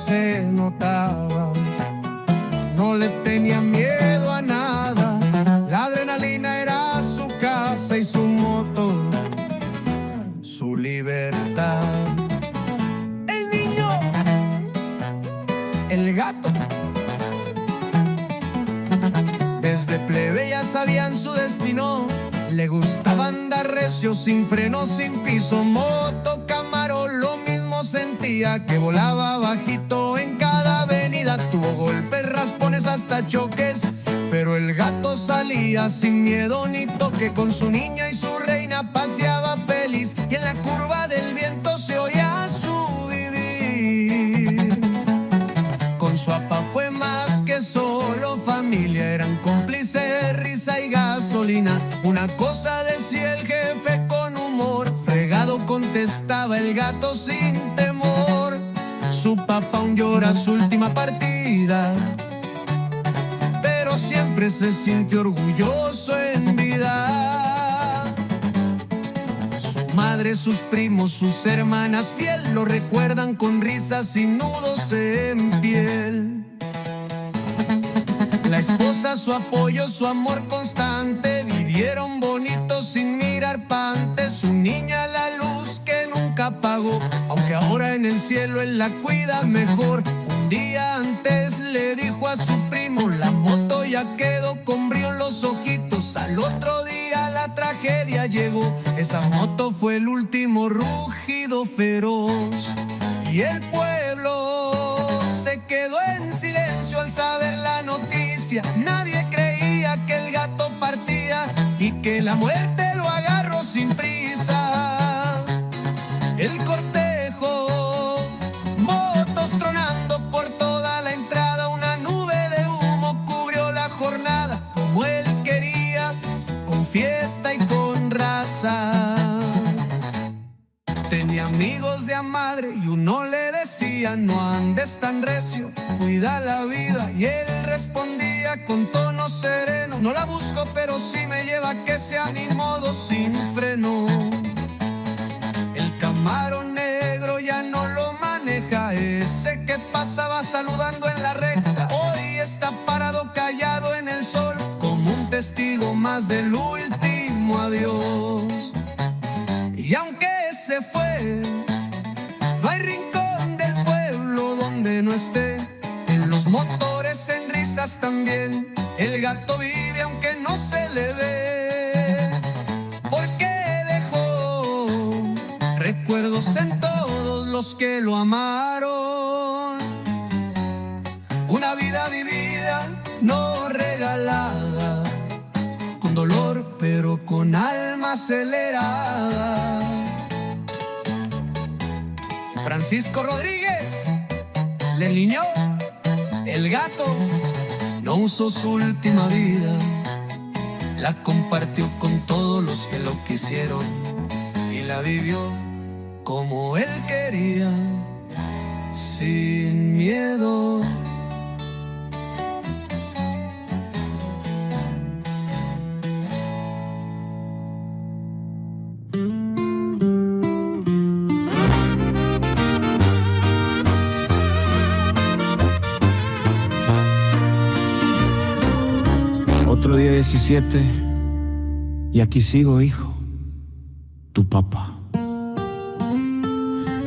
se notaba. No le tenía miedo a nada. La adrenalina era su casa y su moto, su libertad. El niño, el gato, desde plebe ya sabían su destino. Le gustaba andar recio, sin freno, sin piso. Moto, Camaro, lo mismo sentía, que volaba bajito en cada avenida. Tuvo golpes, raspones, hasta choques, pero el gato salía sin miedo ni toque. Con su niña y su reina paseaba feliz, y en la curva del viento se oía su vivir. Con su papá fue más que solo familia, eran cómplices, risa y gasolina. Una cosa decía el jefe con humor, fregado contestaba el gato sin temor. Su papá aún llora su última partida, pero siempre se sintió orgulloso en vida. Su madre, sus primos, sus hermanas fiel lo recuerdan con risas y nudos en piel. La esposa, su apoyo, su amor constante, vivieron bonitos sin mirar pa' antes. Su niña, la luz que nunca apagó, aunque ahora en el cielo él la cuida mejor. Un día antes le dijo a su primo, la moto ya quedó con brillo en los ojitos. Al otro día la tragedia llegó, esa moto fue el último rugido feroz. Y el pueblo se quedó en silencio al saber la noticia. Nadie creía que el gato partía y que la muerte lo agarró sin prisa. El cortejo, motos tronando por toda la entrada. Una nube de humo cubrió la jornada, como él quería, con fiesta y con raza. Tenía amigos de a madre y uno le decía, no andes tan recio, cuida la vida. Y él respondía con tono sereno, no la busco pero sí me lleva, que sea mi modo sin freno. El Camaro negro ya no lo maneja, ese que pasaba saludando en la recta. Hoy está parado callado en el sol, como un testigo más del último adiós. Y aunque se fue, no hay rincón del pueblo donde no esté. En los motores, en risas también, el gato vive aunque no se le ve. Porque dejó recuerdos en todos los que lo amaron. Una vida vivida, no regalada, con dolor pero con alma acelerada. Francisco Rodríguez, el niño, el gato, no usó su última vida, la compartió con todos los que lo quisieron y la vivió como él quería, sin miedo. Otro día 17 y aquí sigo, hijo, tu papá.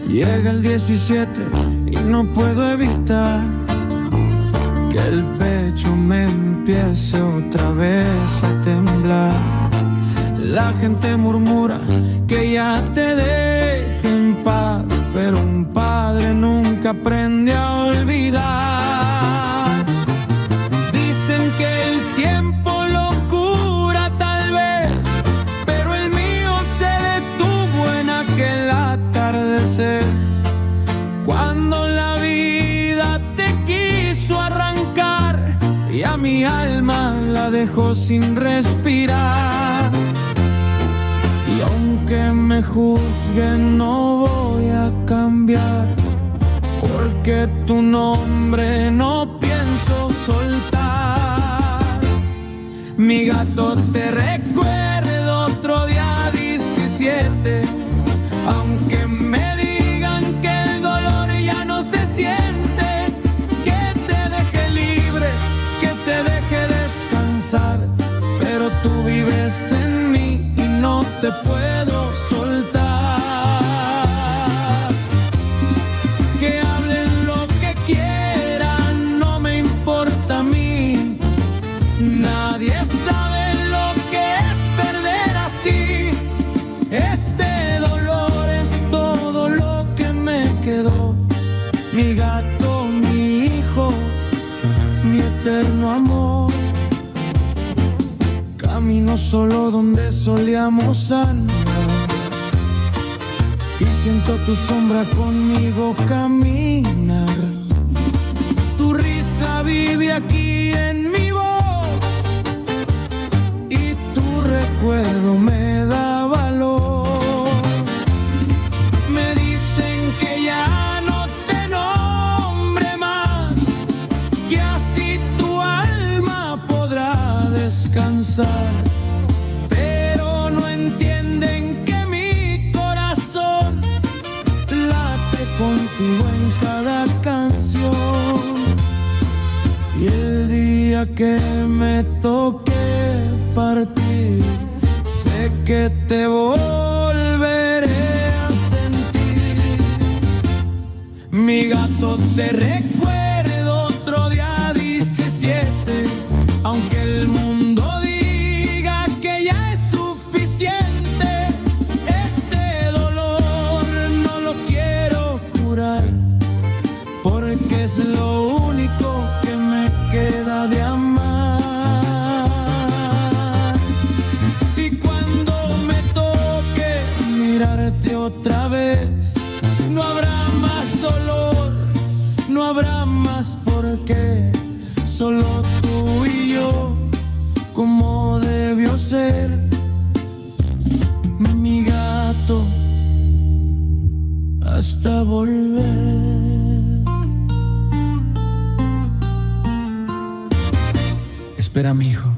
Llega el 17 y no puedo evitar que el pecho me empiece otra vez a temblar. La gente murmura que ya te deje en paz, pero un padre nunca aprende a olvidar. Dicen que el tiempo lo cura tal vez, pero el mío se detuvo en aquel atardecer, cuando la vida te quiso arrancar y a mi alma la dejó sin respirar. Y aunque me juzguen no voy a cambiar, porque tu nombre no pienso soltar. Mi gato, te recuerdo otro día 17, aunque me digan que el dolor ya no se siente. eterno amor. Camino solo donde solíamos andar y siento tu sombra conmigo caminar. Tu risa vive aquí en mi voz y tu recuerdo me da valor. Me dicen que ya no te nombre más, que así tu alma podrá descansar, pero no entienden que mi corazón late contigo en cada canción. Y el día que me toque partir, sé que te volveré a sentir. Mi gato, te recuerdo otro día 17, aunque el mundo diga que ya es suficiente. Este dolor no lo quiero curar, porque es lo único que me queda de amar. Y cuando me toque mirarte otra vez, no habrá más dolor, no habrá más por qué. Solo tú y yo, como debió ser. Mi gato, hasta volver. Espera, mi hijo.